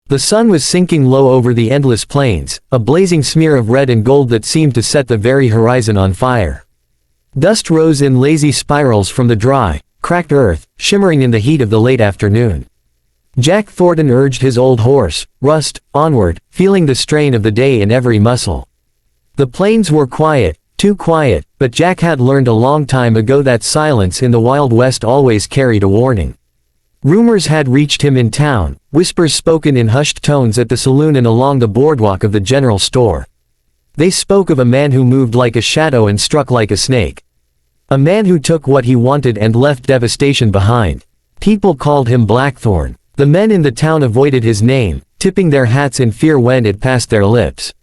The sun was sinking low over the endless plains, a blazing smear of red and gold that seemed to set the very horizon on fire. Dust rose in lazy spirals from the dry, cracked earth, shimmering in the heat of the late afternoon. Jack Thornton urged his old horse, Rust, onward, feeling the strain of the day in every muscle. The plains were quiet, too quiet, but Jack had learned a long time ago that silence in the Wild West always carried a warning. Rumors had reached him in town, whispers spoken in hushed tones at the saloon and along the boardwalk of the general store. They spoke of a man who moved like a shadow and struck like a snake. A man who took what he wanted and left devastation behind. People called him Blackthorne. The men in the town avoided his name, tipping their hats in fear when it passed their lips.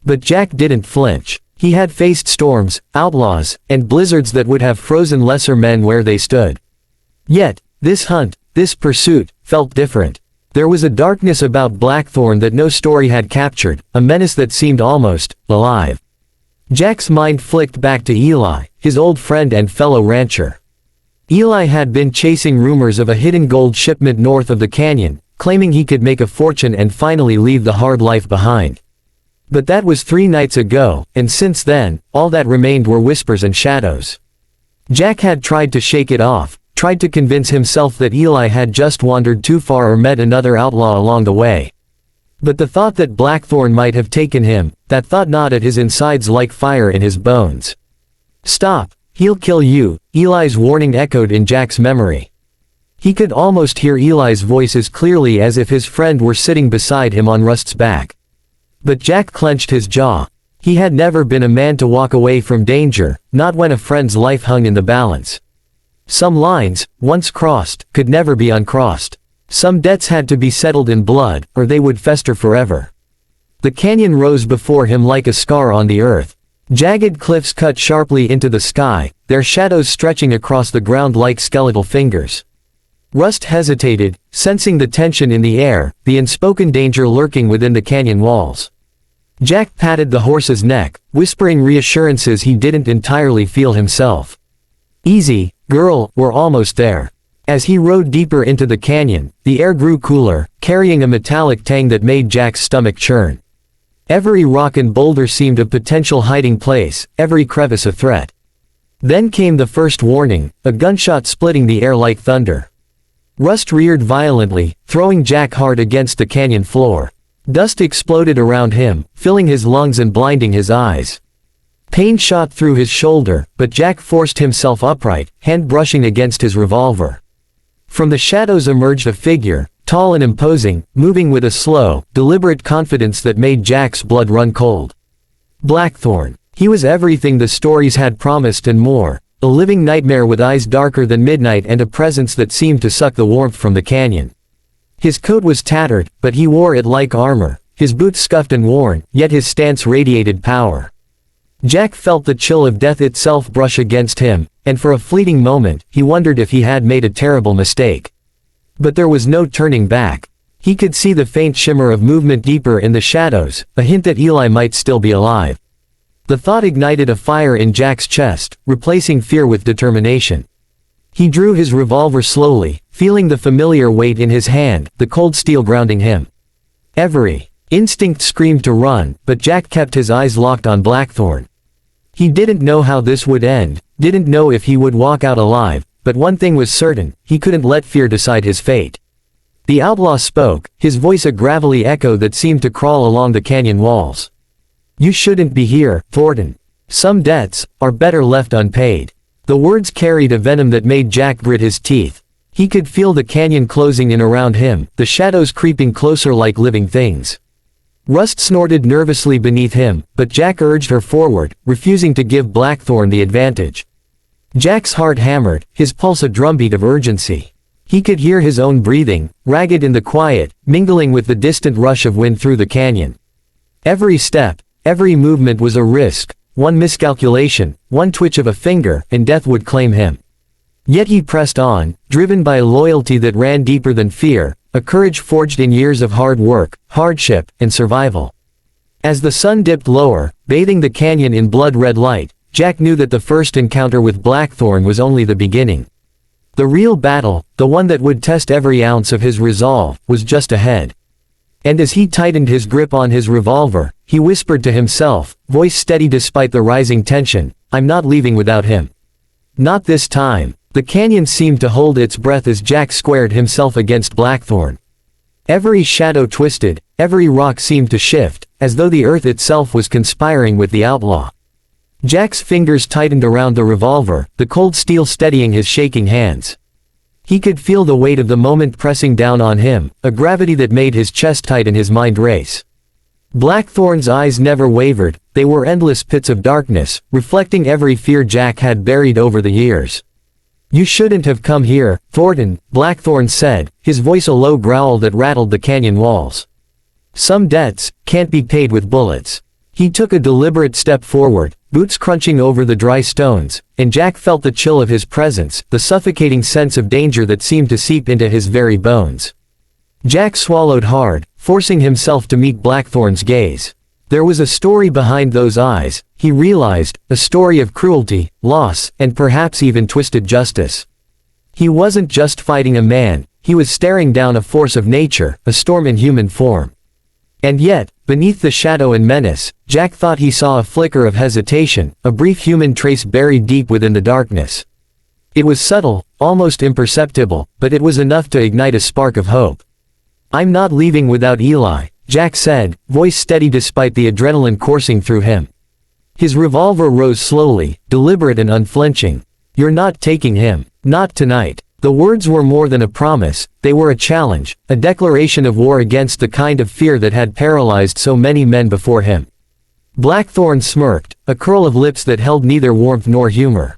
But Jack didn't flinch. He had faced storms, outlaws, and blizzards that would have frozen lesser men where they stood. Yet, this hunt, this pursuit, felt different. There was a darkness about Blackthorne that no story had captured, a menace that seemed almost alive. Jack's mind flicked back to Eli, his old friend and fellow rancher. Eli had been chasing rumors of a hidden gold shipment north of the canyon, claiming he could make a fortune and finally leave the hard life behind. But that was 3 nights ago, and since then, all that remained were whispers and shadows. Jack had tried to shake it off, tried to convince himself that Eli had just wandered too far or met another outlaw along the way. But the thought that Blackthorne might have taken him, that thought gnawed at his insides like fire in his bones. Stop, he'll kill you, Eli's warning echoed in Jack's memory. He could almost hear Eli's voice as clearly as if his friend were sitting beside him on Rust's back. But Jack clenched his jaw. He had never been a man to walk away from danger, not when a friend's life hung in the balance. Some lines, once crossed, could never be uncrossed. Some debts had to be settled in blood, or they would fester forever. The canyon rose before him like a scar on the earth. Jagged cliffs cut sharply into the sky, their shadows stretching across the ground like skeletal fingers. Rust hesitated, sensing the tension in the air, the unspoken danger lurking within the canyon walls. Jack patted the horse's neck, whispering reassurances he didn't entirely feel himself. Easy, girl, we're almost there. As he rode deeper into the canyon, the air grew cooler, carrying a metallic tang that made Jack's stomach churn. Every rock and boulder seemed a potential hiding place, every crevice a threat. Then came the first warning, a gunshot splitting the air like thunder. Rust reared violently, throwing Jack hard against the canyon floor. Dust exploded around him, filling his lungs and blinding his eyes. Pain shot through his shoulder, but Jack forced himself upright, hand brushing against his revolver. From the shadows emerged a figure, tall and imposing, moving with a slow, deliberate confidence that made Jack's blood run cold. Blackthorne. He was everything the stories had promised and more, a living nightmare with eyes darker than midnight and a presence that seemed to suck the warmth from the canyon. His coat was tattered, but he wore it like armor, his boots scuffed and worn, yet his stance radiated power. Jack felt the chill of death itself brush against him, and for a fleeting moment, he wondered if he had made a terrible mistake. But there was no turning back. He could see the faint shimmer of movement deeper in the shadows, a hint that Eli might still be alive. The thought ignited a fire in Jack's chest, replacing fear with determination. He drew his revolver slowly, feeling the familiar weight in his hand, the cold steel grounding him. Every instinct screamed to run, but Jack kept his eyes locked on Blackthorne. He didn't know how this would end, didn't know if he would walk out alive, but one thing was certain, he couldn't let fear decide his fate. The outlaw spoke, his voice a gravelly echo that seemed to crawl along the canyon walls. You shouldn't be here, Thornton. Some debts are better left unpaid. The words carried a venom that made Jack grit his teeth. He could feel the canyon closing in around him, the shadows creeping closer like living things. Rust snorted nervously beneath him, but Jack urged her forward, refusing to give Blackthorne the advantage. Jack's heart hammered, his pulse a drumbeat of urgency. He could hear his own breathing, ragged in the quiet, mingling with the distant rush of wind through the canyon. Every step, every movement was a risk, one miscalculation, one twitch of a finger, and death would claim him. Yet he pressed on, driven by a loyalty that ran deeper than fear, a courage forged in years of hard work, hardship, and survival. As the sun dipped lower, bathing the canyon in blood-red light, Jack knew that the first encounter with Blackthorne was only the beginning. The real battle, the one that would test every ounce of his resolve, was just ahead. And as he tightened his grip on his revolver, he whispered to himself, voice steady despite the rising tension, "I'm not leaving without him. Not this time." The canyon seemed to hold its breath as Jack squared himself against Blackthorne. Every shadow twisted, every rock seemed to shift, as though the earth itself was conspiring with the outlaw. Jack's fingers tightened around the revolver, the cold steel steadying his shaking hands. He could feel the weight of the moment pressing down on him, a gravity that made his chest tight and his mind race. Blackthorne's eyes never wavered, they were endless pits of darkness, reflecting every fear Jack had buried over the years. "You shouldn't have come here, Thornton," Blackthorne said, his voice a low growl that rattled the canyon walls. "Some debts can't be paid with bullets." He took a deliberate step forward, boots crunching over the dry stones, and Jack felt the chill of his presence, the suffocating sense of danger that seemed to seep into his very bones. Jack swallowed hard, forcing himself to meet Blackthorne's gaze. There was a story behind those eyes, he realized, a story of cruelty, loss, and perhaps even twisted justice. He wasn't just fighting a man, he was staring down a force of nature, a storm in human form. And yet, beneath the shadow and menace, Jack thought he saw a flicker of hesitation, a brief human trace buried deep within the darkness. It was subtle, almost imperceptible, but it was enough to ignite a spark of hope. "I'm not leaving without Eli," Jack said, voice steady despite the adrenaline coursing through him. His revolver rose slowly, deliberate and unflinching. "You're not taking him. Not tonight." The words were more than a promise, they were a challenge, a declaration of war against the kind of fear that had paralyzed so many men before him. Blackthorne smirked, a curl of lips that held neither warmth nor humor.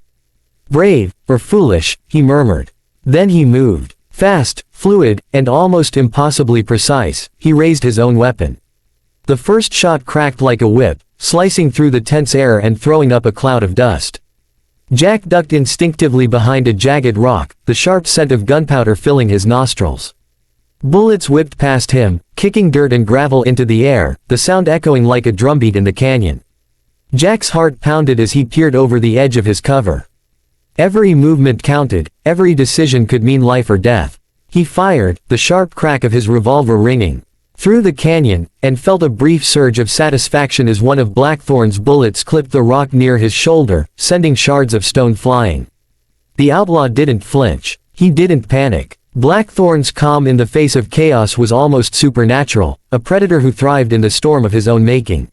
"Brave, or foolish," he murmured. Then he moved. Fast, fluid, and almost impossibly precise, he raised his own weapon. The first shot cracked like a whip, slicing through the tense air and throwing up a cloud of dust. Jack ducked instinctively behind a jagged rock, the sharp scent of gunpowder filling his nostrils. Bullets whipped past him, kicking dirt and gravel into the air, the sound echoing like a drumbeat in the canyon. Jack's heart pounded as he peered over the edge of his cover. Every movement counted, every decision could mean life or death. He fired, the sharp crack of his revolver ringing through the canyon, and felt a brief surge of satisfaction as one of Blackthorne's bullets clipped the rock near his shoulder, sending shards of stone flying. The outlaw didn't flinch. He didn't panic. Blackthorne's calm in the face of chaos was almost supernatural, a predator who thrived in the storm of his own making.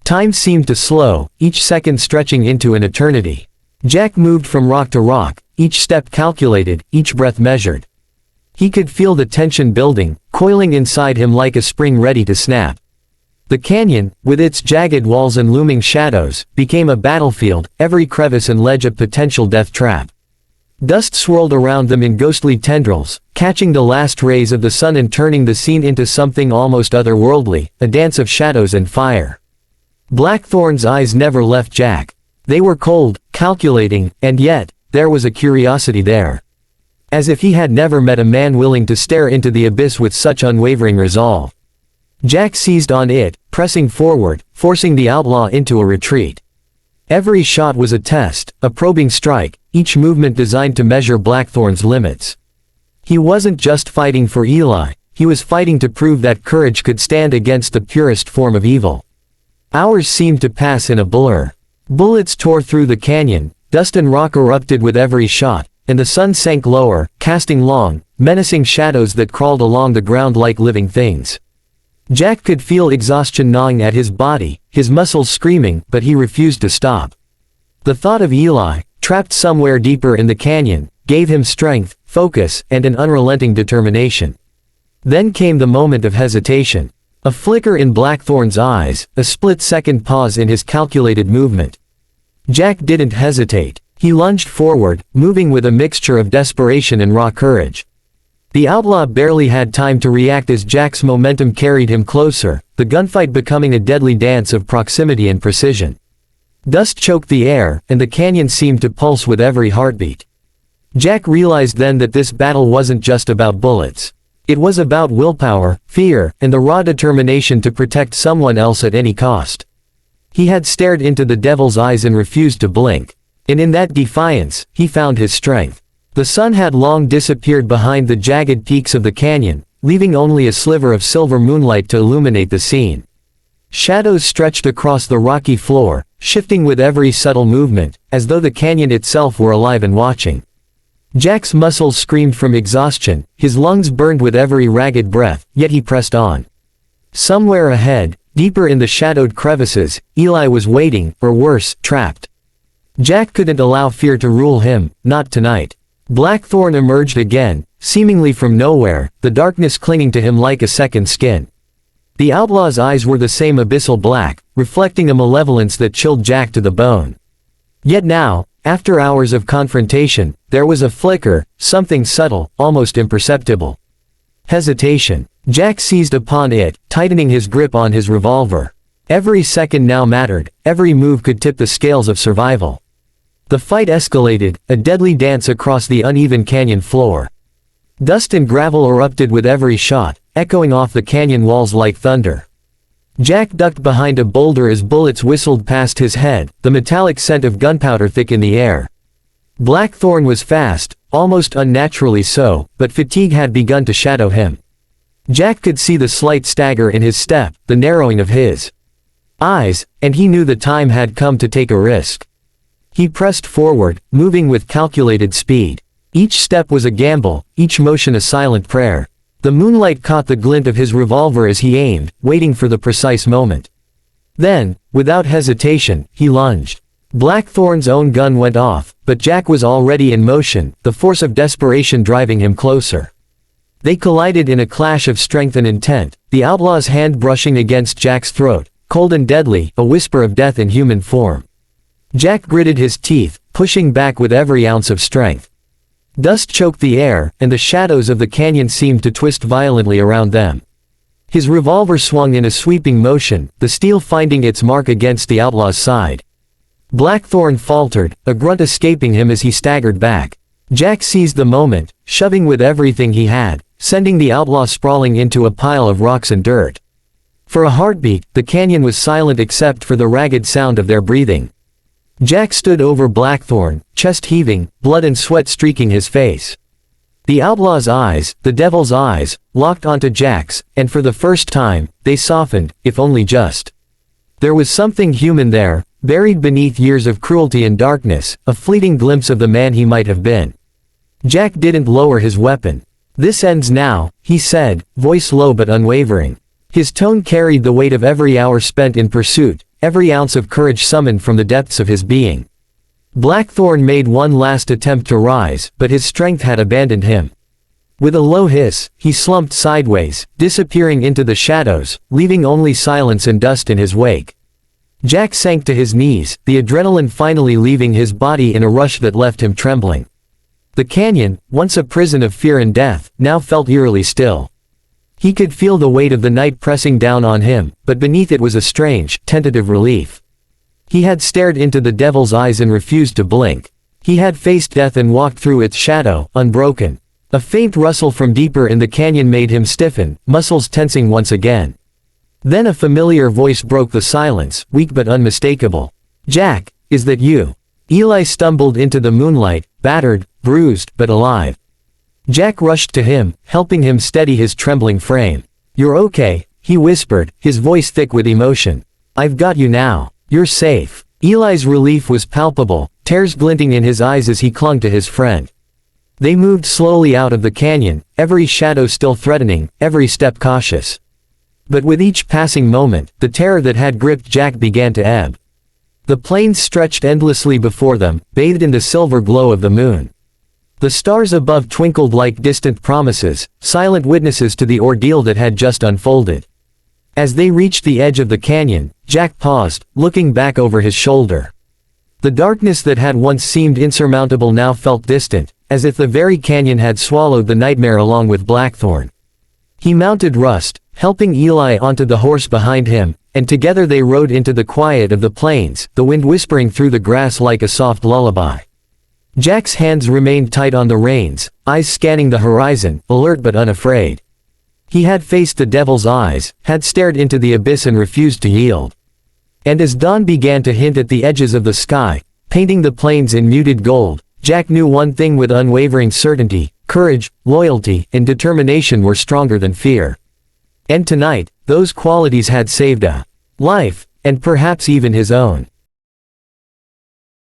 Time seemed to slow, each second stretching into an eternity. Jack moved from rock to rock, each step calculated, each breath measured. He could feel the tension building, coiling inside him like a spring ready to snap. The canyon, with its jagged walls and looming shadows, became a battlefield, every crevice and ledge a potential death trap. Dust swirled around them in ghostly tendrils, catching the last rays of the sun and turning the scene into something almost otherworldly, a dance of shadows and fire. Blackthorne's eyes never left Jack. They were cold, calculating, and yet, there was a curiosity there. As if he had never met a man willing to stare into the abyss with such unwavering resolve. Jack seized on it, pressing forward, forcing the outlaw into a retreat. Every shot was a test, a probing strike, each movement designed to measure Blackthorne's limits. He wasn't just fighting for Eli, he was fighting to prove that courage could stand against the purest form of evil. Hours seemed to pass in a blur. Bullets tore through the canyon, dust and rock erupted with every shot, and the sun sank lower, casting long, menacing shadows that crawled along the ground like living things. Jack could feel exhaustion gnawing at his body, his muscles screaming, but he refused to stop. The thought of Eli, trapped somewhere deeper in the canyon, gave him strength, focus, and an unrelenting determination. Then came the moment of hesitation. A flicker in Blackthorne's eyes, a split-second pause in his calculated movement. Jack didn't hesitate. He lunged forward, moving with a mixture of desperation and raw courage. The outlaw barely had time to react as Jack's momentum carried him closer, the gunfight becoming a deadly dance of proximity and precision. Dust choked the air, and the canyon seemed to pulse with every heartbeat. Jack realized then that this battle wasn't just about bullets. It was about willpower, fear, and the raw determination to protect someone else at any cost. He had stared into the devil's eyes and refused to blink. And in that defiance, he found his strength. The sun had long disappeared behind the jagged peaks of the canyon, leaving only a sliver of silver moonlight to illuminate the scene. Shadows stretched across the rocky floor, shifting with every subtle movement, as though the canyon itself were alive and watching. Jack's muscles screamed from exhaustion, his lungs burned with every ragged breath, yet he pressed on. Somewhere ahead, deeper in the shadowed crevices, Eli was waiting, or worse, trapped. Jack couldn't allow fear to rule him, not tonight. Blackthorne emerged again, seemingly from nowhere, the darkness clinging to him like a second skin. The outlaw's eyes were the same abyssal black, reflecting a malevolence that chilled Jack to the bone. Yet now, after hours of confrontation, there was a flicker, something subtle, almost imperceptible. Hesitation. Jack seized upon it, tightening his grip on his revolver. Every second now mattered, every move could tip the scales of survival. The fight escalated, a deadly dance across the uneven canyon floor. Dust and gravel erupted with every shot, echoing off the canyon walls like thunder. Jack ducked behind a boulder as bullets whistled past his head, the metallic scent of gunpowder thick in the air. Blackthorne was fast, almost unnaturally so, but fatigue had begun to shadow him. Jack could see the slight stagger in his step, the narrowing of his eyes, and he knew the time had come to take a risk. He pressed forward, moving with calculated speed. Each step was a gamble, each motion a silent prayer. The moonlight caught the glint of his revolver as he aimed, waiting for the precise moment. Then, without hesitation, he lunged. Blackthorne's own gun went off, but Jack was already in motion, the force of desperation driving him closer. They collided in a clash of strength and intent, the outlaw's hand brushing against Jack's throat, cold and deadly, a whisper of death in human form. Jack gritted his teeth, pushing back with every ounce of strength. Dust choked the air, and the shadows of the canyon seemed to twist violently around them. His revolver swung in a sweeping motion, the steel finding its mark against the outlaw's side. Blackthorne faltered, a grunt escaping him as he staggered back. Jack seized the moment, shoving with everything he had, sending the outlaw sprawling into a pile of rocks and dirt. For a heartbeat, the canyon was silent except for the ragged sound of their breathing. Jack stood over Blackthorne, chest heaving, blood and sweat streaking his face. The outlaw's eyes, the devil's eyes, locked onto Jack's, and for the first time, they softened, if only just. There was something human there, buried beneath years of cruelty and darkness, a fleeting glimpse of the man he might have been. Jack didn't lower his weapon. "This ends now," he said, voice low but unwavering. His tone carried the weight of every hour spent in pursuit, every ounce of courage summoned from the depths of his being. Blackthorne made one last attempt to rise, but his strength had abandoned him. With a low hiss, he slumped sideways, disappearing into the shadows, leaving only silence and dust in his wake. Jack sank to his knees, the adrenaline finally leaving his body in a rush that left him trembling. The canyon, once a prison of fear and death, now felt eerily still. He could feel the weight of the night pressing down on him, but beneath it was a strange, tentative relief. He had stared into the devil's eyes and refused to blink. He had faced death and walked through its shadow, unbroken. A faint rustle from deeper in the canyon made him stiffen, muscles tensing once again. Then a familiar voice broke the silence, weak but unmistakable. "Jack, is that you?" Eli stumbled into the moonlight, battered, bruised, but alive. Jack rushed to him, helping him steady his trembling frame. "You're okay," he whispered, his voice thick with emotion. "I've got you now. You're safe." Eli's relief was palpable, tears glinting in his eyes as he clung to his friend. They moved slowly out of the canyon, every shadow still threatening, every step cautious. But with each passing moment, the terror that had gripped Jack began to ebb. The plains stretched endlessly before them, bathed in the silver glow of the moon. The stars above twinkled like distant promises, silent witnesses to the ordeal that had just unfolded. As they reached the edge of the canyon, Jack paused, looking back over his shoulder. The darkness that had once seemed insurmountable now felt distant, as if the very canyon had swallowed the nightmare along with Blackthorne. He mounted Rust, helping Eli onto the horse behind him, and together they rode into the quiet of the plains, the wind whispering through the grass like a soft lullaby. Jack's hands remained tight on the reins, eyes scanning the horizon, alert but unafraid. He had faced the devil's eyes, had stared into the abyss and refused to yield. And as dawn began to hint at the edges of the sky, painting the plains in muted gold, Jack knew one thing with unwavering certainty: courage, loyalty, and determination were stronger than fear. And tonight, those qualities had saved a life, and perhaps even his own.